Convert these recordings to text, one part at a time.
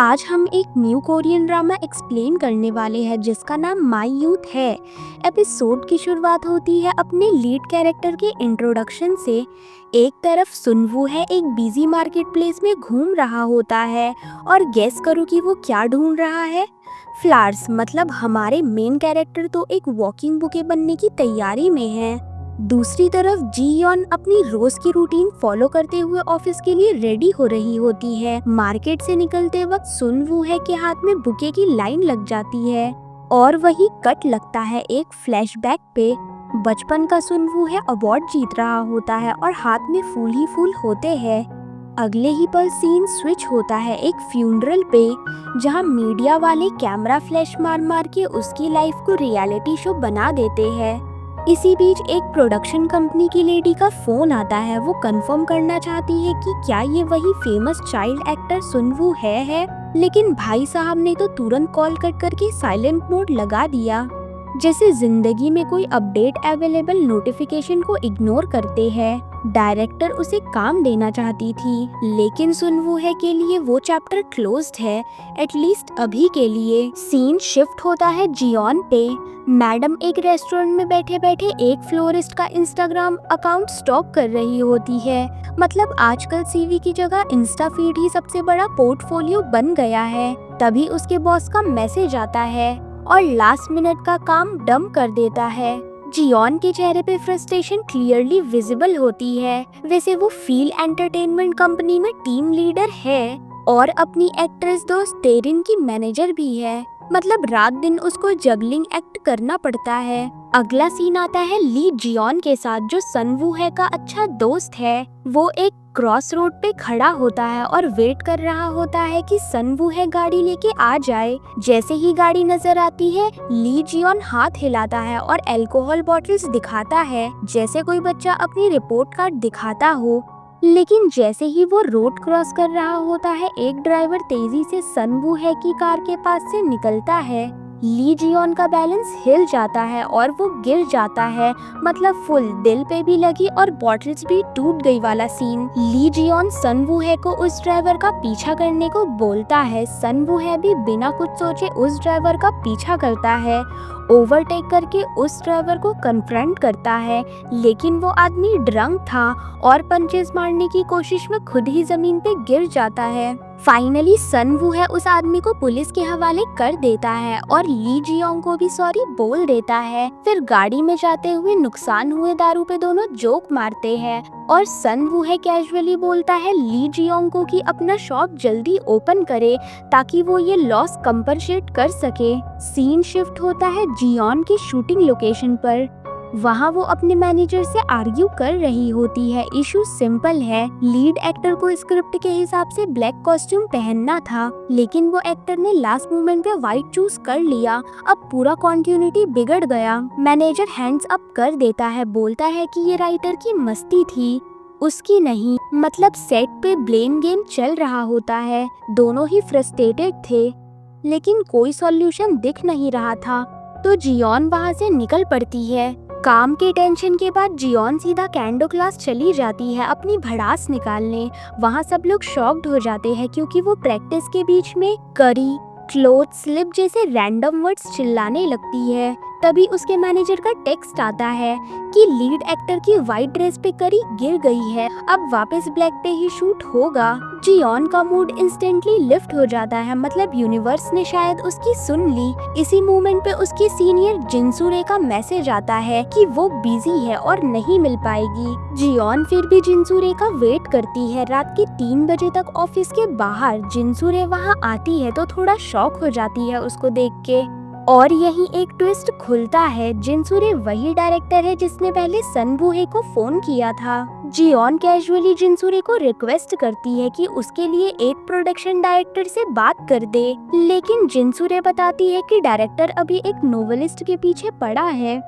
आज हम एक न्यू कोरियन ड्रामा एक्सप्लेन करने वाले हैं जिसका नाम माय यूथ है। एपिसोड की शुरुआत होती है अपने लीड कैरेक्टर के इंट्रोडक्शन से। एक तरफ सुनवू है, एक बिजी मार्केट प्लेस में घूम रहा होता है और गेस करो कि वो क्या ढूंढ रहा है। फ्लावर्स। मतलब हमारे मेन कैरेक्टर तो एक वॉकिंग बुके बनने की तैयारी में है। दूसरी तरफ जीयॉन अपनी रोज की रूटीन फॉलो करते हुए ऑफिस के लिए रेडी हो रही होती है। मार्केट से निकलते वक्त सुनवू है के हाथ में बुके की लाइन लग जाती है और वही कट लगता है एक फ्लैशबैक पे। बचपन का सुनवू है अवार्ड जीत रहा होता है और हाथ में फूल ही फूल होते हैं। अगले ही पल सीन स्विच होता है एक फ्यूनरल पे, जहां मीडिया वाले कैमरा फ्लैश मार मार के उसकी लाइफ को रियलिटी शो बना देते हैं। इसी बीच एक प्रोडक्शन कंपनी की लेडी का फोन आता है। वो कंफर्म करना चाहती है कि क्या ये वही फेमस चाइल्ड एक्टर सुनवू है। लेकिन भाई साहब ने तो तुरंत कॉल कट करके साइलेंट मोड लगा दिया, जैसे जिंदगी में कोई अपडेट अवेलेबल नोटिफिकेशन को इग्नोर करते हैं। डायरेक्टर उसे काम देना चाहती थी, लेकिन सुनवू है के लिए वो चैप्टर क्लोज्ड है, एटलीस्ट अभी के लिए। सीन शिफ्ट होता है जियॉन पे। मैडम एक रेस्टोरेंट में बैठे बैठे एक फ्लोरिस्ट का इंस्टाग्राम अकाउंट स्टॉक कर रही होती है। मतलब आजकल सीवी की जगह इंस्टा फीड ही सबसे बड़ा पोर्टफोलियो बन गया है। तभी उसके बॉस का मैसेज आता है और लास्ट मिनट का काम डंप कर देता है। जियॉन के चेहरे पे फ्रस्ट्रेशन क्लियरली विजिबल होती है। वैसे वो फील एंटरटेनमेंट कंपनी में टीम लीडर है और अपनी एक्ट्रेस दोस्त तेरिन की मैनेजर भी है। मतलब रात दिन उसको जगलिंग एक्ट करना पड़ता है। अगला सीन आता है ली जियॉन के साथ, जो सनवू है का अच्छा दोस्त है। वो एक क्रॉस रोड पे खड़ा होता है और वेट कर रहा होता है कि सनवू है गाड़ी लेके आ जाए। जैसे ही गाड़ी नजर आती है, ली जियॉन हाथ हिलाता है और अल्कोहल बॉटल्स दिखाता है, जैसे कोई बच्चा अपनी रिपोर्ट कार्ड दिखाता हो। लेकिन जैसे ही वो रोड क्रॉस कर रहा होता है, एक ड्राइवर तेजी से सनवू है की कार के पास से निकलता है। ली जियॉन का बैलेंस हिल जाता है और वो गिर जाता है। मतलब फुल दिल पे भी लगी और बॉटल्स भी टूट गई वाला सीन। ली जियॉन सनवू है को उस ड्राइवर का पीछा करने को बोलता है। सनवू है भी बिना कुछ सोचे उस ड्राइवर का पीछा करता है, ओवरटेक करके उस ड्राइवर को कन्फ्रंट करता है। लेकिन वो आदमी ड्रंक था और पंचेस मारने की कोशिश में खुद ही जमीन पे गिर जाता है। फाइनली सनवू है उस आदमी को पुलिस के हवाले कर देता है और ली जियोंग को भी सॉरी बोल देता है। फिर गाड़ी में जाते हुए नुकसान हुए दारू पे दोनों जोक मारते हैं और सनवू है कैजुअली बोलता है ली जियोंग को कि अपना शॉप जल्दी ओपन करे ताकि वो ये लॉस कंपनसेट कर सके। सीन शिफ्ट होता है जियॉन की शूटिंग लोकेशन पर। वहाँ वो अपने मैनेजर से आर्ग्यू कर रही होती है। इशू सिंपल है, लीड एक्टर को स्क्रिप्ट के हिसाब से ब्लैक कॉस्ट्यूम पहनना था, लेकिन वो एक्टर ने लास्ट मोमेंट पे व्हाइट चूज कर लिया। अब पूरा कॉन्टिन्यूटी बिगड़ गया। मैनेजर हैंड्स अप कर देता है, बोलता है कि ये राइटर की मस्ती थी, उसकी नहीं। मतलब सेट पे ब्लेम गेम चल रहा होता है। दोनों ही फ्रस्ट्रेटेड थे, लेकिन कोई सॉल्यूशन दिख नहीं रहा था, तो जियॉन वहाँ से निकल पड़ती है। काम के टेंशन के बाद जियॉन सीधा कैंडो क्लास चली जाती है अपनी भड़ास निकालने। वहाँ सब लोग शॉक्ड हो जाते हैं क्योंकि वो प्रैक्टिस के बीच में करी, क्लोथ स्लिप जैसे रैंडम वर्ड्स चिल्लाने लगती है। तभी उसके मैनेजर का टेक्स्ट आता है कि लीड एक्टर की व्हाइट ड्रेस पे करी गिर गई है, अब वापस ब्लैक पे ही शूट होगा। जियॉन का मूड इंस्टेंटली लिफ्ट हो जाता है। मतलब यूनिवर्स ने शायद उसकी सुन ली। इसी मोमेंट पे उसकी सीनियर जिनसूरे का मैसेज आता है कि वो बिजी है और नहीं मिल पाएगी। जियॉन फिर भी जिनसूरे का वेट करती है। रात के 3 बजे तक ऑफिस के बाहर जिनसूरे वहाँ आती है तो थोड़ा शॉक हो जाती है उसको देख के। और यही एक ट्विस्ट खुलता है, जिनसूरे वही डायरेक्टर है जिसने पहले सनवू को फोन किया था। जियॉन कैजुअली जिनसूरे को रिक्वेस्ट करती है कि उसके लिए एक प्रोडक्शन डायरेक्टर से बात कर दे, लेकिन जिनसूरे बताती है कि डायरेक्टर अभी एक नोवेलिस्ट के पीछे पड़ा है।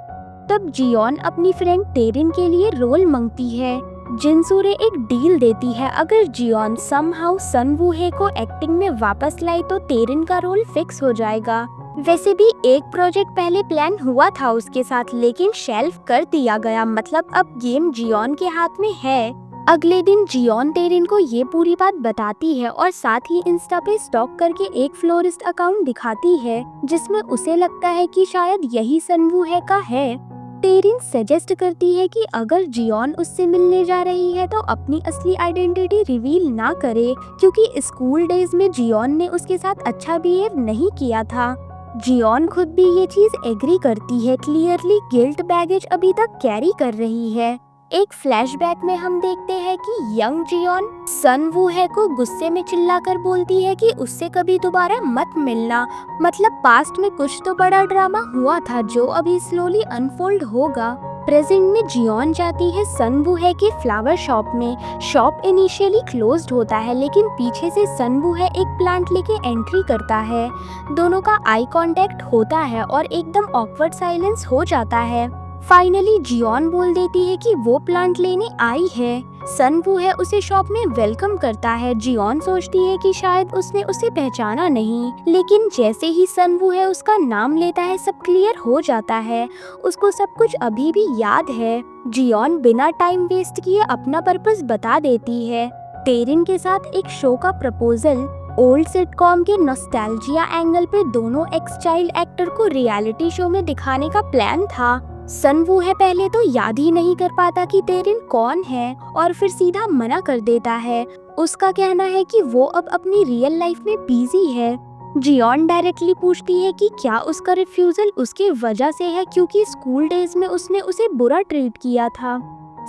तब जियॉन अपनी फ्रेंड तेरिन के लिए रोल मांगती है। जिनसूरे एक डील देती है, अगर जियॉन समहाउ सनवू को एक्टिंग में वापस लाई तो तेरिन का रोल फिक्स हो जाएगा। वैसे भी एक प्रोजेक्ट पहले प्लान हुआ था उसके साथ, लेकिन शेल्फ कर दिया गया। मतलब अब गेम जियॉन के हाथ में है। अगले दिन जियोन तेरिन को ये पूरी बात बताती है और साथ ही इंस्टा पे स्टॉक करके एक फ्लोरिस्ट अकाउंट दिखाती है जिसमें उसे लगता है कि शायद यही सनवू है का है। तेरिन सजेस्ट करती है कि अगर जियोन उससे मिलने जा रही है तो अपनी असली आइडेंटिटी रिवील ना करे, क्योंकि स्कूल डेज में जियोन ने उसके साथ अच्छा बिहेव नहीं किया था। जियोन खुद भी ये चीज एग्री करती है, क्लियरली गिल्ट बैगेज अभी तक कैरी कर रही है। एक फ्लैशबैक में हम देखते हैं कि यंग जियोन सनवू है को गुस्से में चिल्लाकर बोलती है कि उससे कभी दोबारा मत मिलना, मतलब पास्ट में कुछ तो बड़ा ड्रामा हुआ था जो अभी स्लोली अनफोल्ड होगा। प्रेजेंट में जियोन जाती है सनवू है के फ्लावर शॉप में। शॉप इनिशियली क्लोज्ड होता है लेकिन पीछे से सनवू है एक प्लांट लेके एंट्री करता है। दोनों का आई कांटेक्ट होता है और एकदम ऑकवर्ड साइलेंस हो जाता है। फाइनली जियोन बोल देती है कि वो प्लांट लेने आई है। सनवू है उसे शॉप में वेलकम करता है। जियोन सोचती है कि शायद उसने उसे पहचाना नहीं, लेकिन जैसे ही सनवू है उसका नाम लेता है सब क्लियर हो जाता है। उसको सब कुछ अभी भी याद है। जियोन बिना टाइम वेस्ट किए अपना पर्पस बता देती है। तेरिन के साथ एक शो का प्रपोजल ओल्ड सिटकॉम के नॉस्टैल्जिया एंगल पे दोनों एक्स चाइल्ड एक्टर को रियलिटी शो में दिखाने का प्लान था। सनवू है पहले तो याद ही नहीं कर पाता कि तेरिन कौन है और फिर सीधा मना कर देता है। उसका कहना है कि वो अब अपनी रियल लाइफ में बिजी है। जियोन डायरेक्टली पूछती है कि क्या उसका रिफ्यूजल उसके वजह से है क्योंकि स्कूल डेज में उसने उसे बुरा ट्रीट किया था।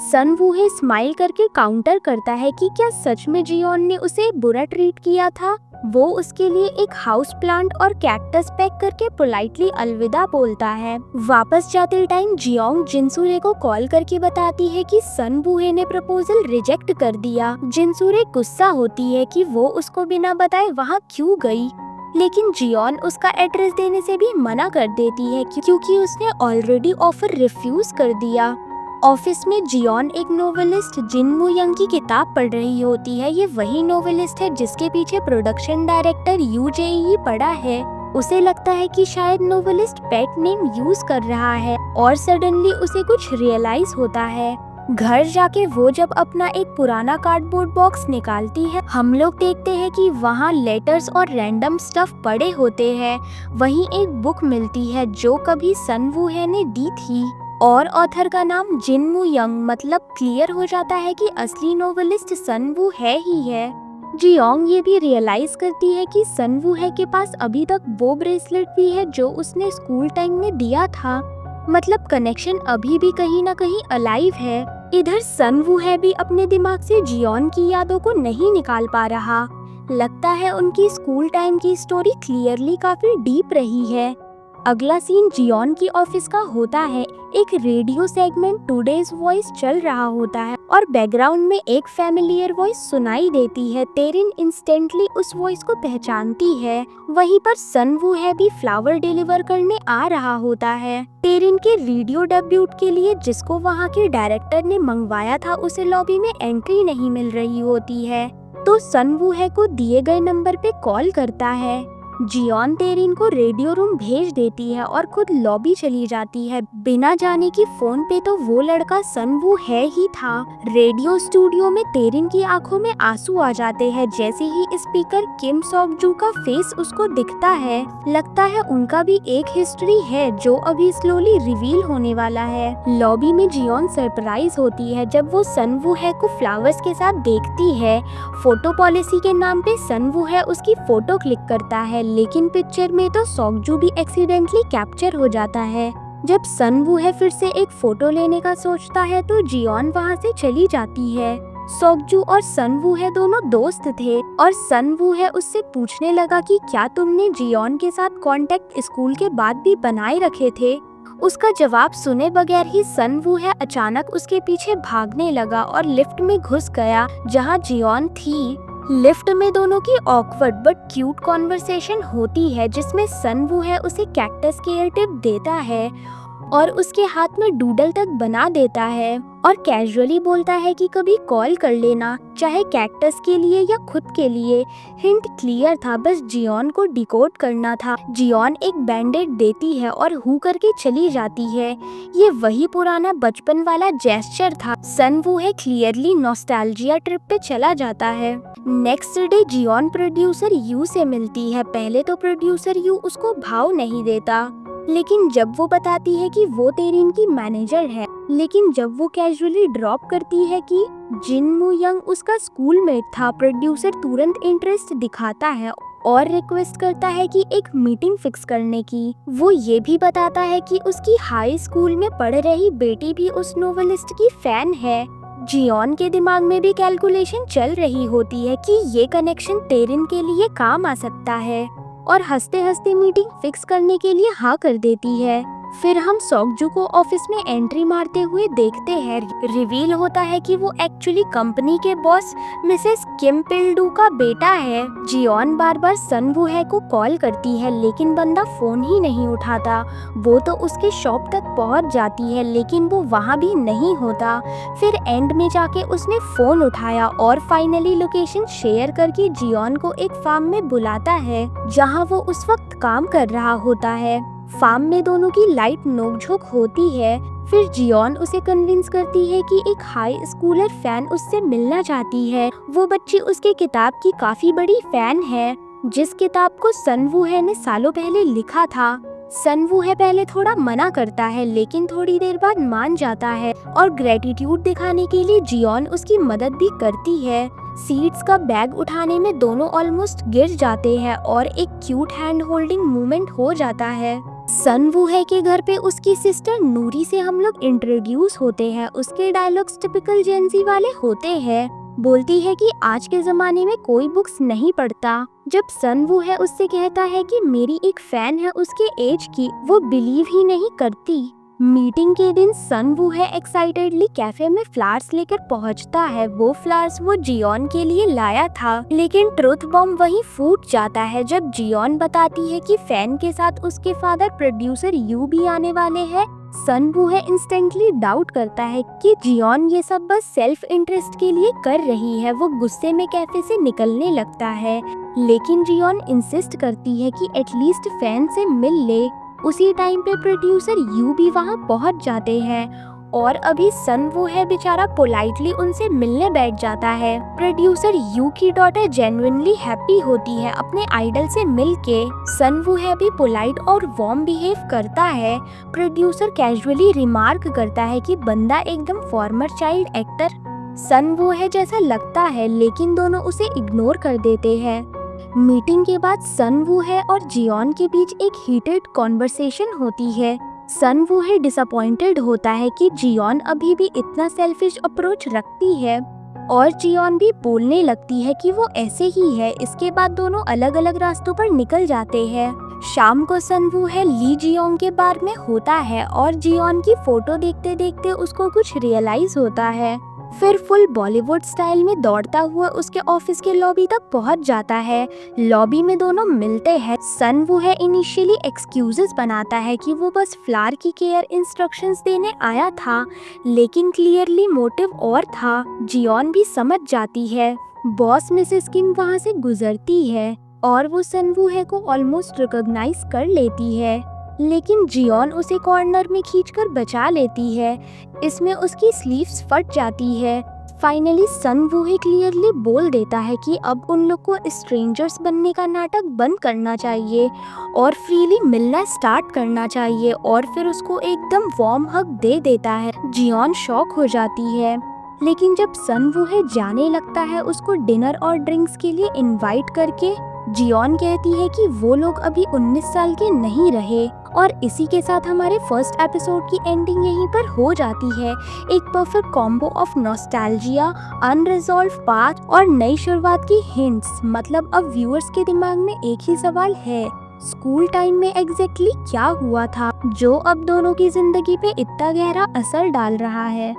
सनवू है स्माइल करके काउंटर करता है कि क्या सच में जियोन ने उसे बुरा ट्रीट किया था। वो उसके लिए एक हाउस प्लांट और कैक्टस पैक करके पोलाइटली अलविदा बोलता है। वापस जाते टाइम जियोंग जिनसूरे को कॉल करके बताती है कि सनवूहे ने प्रपोजल रिजेक्ट कर दिया। जिनसूरे गुस्सा होती है कि वो उसको बिना बताए वहाँ क्यों गई, लेकिन जियोन उसका एड्रेस देने से भी मना कर देती है क्योंकि उसने ऑलरेडी ऑफर रिफ्यूज कर दिया। ऑफिस में जियोन एक नोवेलिस्ट जिनवू यंग की किताब पढ़ रही होती है। ये वही नोवेलिस्ट है जिसके पीछे प्रोडक्शन डायरेक्टर यू जेई पड़ा है। उसे लगता है कि शायद नोवेलिस्ट पेट नेम यूज कर रहा है और सडनली उसे कुछ रियलाइज होता है। घर जाके वो जब अपना एक पुराना कार्डबोर्ड बॉक्स निकालती है, हम लोग देखते हैं कि वहाँ लेटर्स और रैंडम स्टफ पड़े होते हैं। वहीं एक बुक मिलती है जो कभी सनवूहे ने दी थी और ऑथर का नाम जिनवू यंग, मतलब क्लियर हो जाता है कि असली नोवेलिस्ट सनवू है ही है। जियोंग ये भी रियलाइज करती है कि सनवूहे के पास अभी तक वो ब्रेसलेट भी है जो उसने स्कूल टाइम में दिया था, मतलब कनेक्शन अभी भी कहीं ना कहीं अलाइव है। इधर सनवूहे भी अपने दिमाग से जियोन की यादों को नहीं निकाल पा रहा। लगता है उनकी स्कूल टाइम की स्टोरी क्लियरली काफी डीप रही है। अगला सीन जियोन की ऑफिस का होता है। एक रेडियो सेगमेंट टुडेज वॉइस चल रहा होता है और बैकग्राउंड में एक फैमिलियर वॉइस सुनाई देती है। तेरिन इंस्टेंटली उस वॉइस को पहचानती है। वहीं पर सनवूहे भी फ्लावर डिलीवर करने आ रहा होता है। तेरिन के रेडियो डेब्यूट के लिए जिसको वहाँ के डायरेक्टर ने मंगवाया था उसे लॉबी में एंट्री नहीं मिल रही होती है, तो सनवूहे को दिए गए नंबर पे कॉल करता है। जियोन तेरिन को रेडियो रूम भेज देती है और खुद लॉबी चली जाती है, बिना जाने कि फोन पे तो वो लड़का सनवूहे ही था। रेडियो स्टूडियो में तेरिन की आंखों में आंसू आ जाते हैं जैसे ही स्पीकर किम सॉकजू का फेस उसको दिखता है। लगता है उनका भी एक हिस्ट्री है जो अभी स्लोली रिवील होने वाला है। लॉबी में जियोन सरप्राइज होती है जब वो सनवूहे को फ्लावर्स के साथ देखती है। फोटो पॉलिसी के नाम पे सनवूहे उसकी फोटो क्लिक करता है, लेकिन पिक्चर में तो सॉकजू भी एक्सीडेंटली कैप्चर हो जाता है। जब सनवूहे फिर से एक फोटो लेने का सोचता है तो जियोन वहाँ से चली जाती है। सॉकजू और सनवूहे दोनों दोस्त थे और सनवूहे उससे पूछने लगा कि क्या तुमने जियोन के साथ कांटेक्ट स्कूल के बाद भी बनाए रखे थे। उसका जवाब सुने बगैर ही सनवूहे अचानक उसके पीछे भागने लगा और लिफ्ट में घुस गया जहाँ जियोन थी। लिफ्ट में दोनों की ऑकवर्ड बट क्यूट कॉन्वर्सेशन होती है जिसमें सनवूहे उसे कैक्टस केयर टिप देता है और उसके हाथ में डूडल तक बना देता है और कैजुअली बोलता है कि कभी कॉल कर लेना, चाहे कैक्टस के लिए या खुद के लिए। हिंट क्लियर था, बस जियोन को डिकोड करना था। जियोन एक बैंडेड देती है और हु करके चली जाती है। ये वही पुराना बचपन वाला जेस्चर था। सनवू है क्लियरली नॉस्टैल्जिया ट्रिप पे चला जाता है। Next day Jeon producer Yu से मिलती है। पहले तो प्रोड्यूसर यू उसको भाव नहीं देता, लेकिन जब वो बताती है कि वो तेरिन की मैनेजर है, लेकिन जब वो कैजुअली ड्रॉप करती है कि जिन मू यंग उसका स्कूलमेट था, प्रोड्यूसर तुरंत इंटरेस्ट दिखाता है और रिक्वेस्ट करता है कि एक मीटिंग फिक्स करने की। वो ये भी बताता है कि उसकी हाई स्कूल में पढ़ रही बेटी भी उस नोवेलिस्ट की फैन है। जियोन के दिमाग में भी कैलकुलेशन चल रही होती है कि ये कनेक्शन तेरिन के लिए काम आ सकता है, और हंसते हंसते मीटिंग फिक्स करने के लिए हाँ कर देती है। फिर हम सोक्जू को ऑफिस में एंट्री मारते हुए देखते हैं। रिवील होता है कि वो एक्चुअली कंपनी के बॉस मिसेस किम पिल्डू का बेटा है। जियोन बार बार सनवू को कॉल करती है, लेकिन बंदा फोन ही नहीं उठाता। वो तो उसके शॉप तक पहुंच जाती है, लेकिन वो वहां भी नहीं होता। फिर एंड में जाके उसने फोन उठाया और फाइनली लोकेशन शेयर करके जियोन को एक फार्म में बुलाता है, जहां वो उस वक्त काम कर रहा होता है। फार्म में दोनों की लाइट नोकझोंक होती है। फिर जियोन उसे कन्विंस करती है कि एक हाई स्कूलर फैन उससे मिलना चाहती है। वो बच्ची उसके किताब की काफी बड़ी फैन है, जिस किताब को सनवू ने सालों पहले लिखा था। सनवू पहले थोड़ा मना करता है, लेकिन थोड़ी देर बाद मान जाता है और ग्रेटिट्यूड दिखाने के लिए जियोन उसकी मदद भी करती है। सीड्स का बैग उठाने में दोनों ऑलमोस्ट गिर जाते हैं और एक क्यूट हैंड होल्डिंग मूवमेंट हो जाता है। सनवू के घर पे उसकी सिस्टर नूरी से हम लोग इंट्रोड्यूस होते हैं। उसके डायलॉग्स टिपिकल जेंजी वाले होते हैं। बोलती है कि आज के जमाने में कोई बुक्स नहीं पढ़ता। जब सनवू उससे कहता है कि मेरी एक फैन है उसके एज की, वो बिलीव ही नहीं करती। मीटिंग के दिन सनवू एक्साइटेडली कैफे में फ्लावर्स लेकर पहुंचता है। वो फ्लावर्स वो जियोन के लिए लाया था, लेकिन ट्रुथ बॉम्ब वहीं फूट जाता है जब जियोन बताती है कि फैन के साथ उसके फादर प्रोड्यूसर यू भी आने वाले हैं। सनवू इंस्टेंटली डाउट करता है कि जियोन ये सब बस सेल्फ इंटरेस्ट के लिए कर रही है। वो गुस्से में कैफे से निकलने लगता है, लेकिन जियोन इंसिस्ट करती है कि एटलीस्ट फैन से मिल ले। उसी टाइम पे प्रोड्यूसर यू भी वहाँ पहुँच जाते हैं और अभी सनवू बेचारा पोलाइटली उनसे मिलने बैठ जाता है। प्रोड्यूसर यू की डॉटर जेन्युइनली हैप्पी होती है अपने आइडल से मिलके। सनवू भी पोलाइट और वार्म बिहेव करता है। प्रोड्यूसर कैजुअली रिमार्क करता है कि बंदा एकदम फॉर्मर चाइल्ड एक्टर सनवू जैसा लगता है, लेकिन दोनों उसे इग्नोर कर देते हैं। मीटिंग के बाद सनवू और जियोन के बीच एक हीटेड कॉन्वर्सेशन होती है। सनवू डिसअपॉइंटेड होता है कि जियोन अभी भी इतना सेल्फिश अप्रोच रखती है, और जियोन भी बोलने लगती है कि वो ऐसे ही है। इसके बाद दोनों अलग अलग रास्तों पर निकल जाते हैं। शाम को सनवू ली जियोंग के बार में होता है और जियोन की फोटो देखते देखते उसको कुछ रियलाइज होता है। फिर फुल बॉलीवुड स्टाइल में दौड़ता हुआ उसके ऑफिस के लॉबी तक पहुंच जाता है। लॉबी में दोनों मिलते हैं। सनवू इनिशियली एक्सक्यूजेस बनाता है कि वो बस फ्लावर की केयर इंस्ट्रक्शंस देने आया था, लेकिन क्लियरली मोटिव और था। जियोन भी समझ जाती है। बॉस मिसेस किम वहाँ से गुजरती है और वो सनवू को ऑलमोस्ट रिकॉग्नाइज कर लेती है, लेकिन जियोन उसे कॉर्नर में खींचकर बचा लेती है। इसमें उसकी स्लीव्स फट जाती है। फाइनली सनवू क्लियरली बोल देता है कि अब उन लोग को स्ट्रेंजर्स बनने का नाटक बंद करना चाहिए और फ्रीली मिलना स्टार्ट करना चाहिए, और फिर उसको एकदम वार्म हग दे देता है। जियोन शॉक हो जाती है, लेकिन जब सनवू जाने लगता है उसको डिनर और ड्रिंक्स के लिए इनवाइट करके, जियोन कहती है कि वो लोग अभी 19 साल के नहीं रहे। और इसी के साथ हमारे फर्स्ट एपिसोड की एंडिंग यहीं पर हो जाती है। एक perfect combo of nostalgia, unresolved past और नई शुरुआत की हिंट्स। मतलब अब व्यूअर्स के दिमाग में एक ही सवाल है, स्कूल टाइम में एग्जैक्टली क्या हुआ था जो अब दोनों की जिंदगी पे इतना गहरा असर डाल रहा है।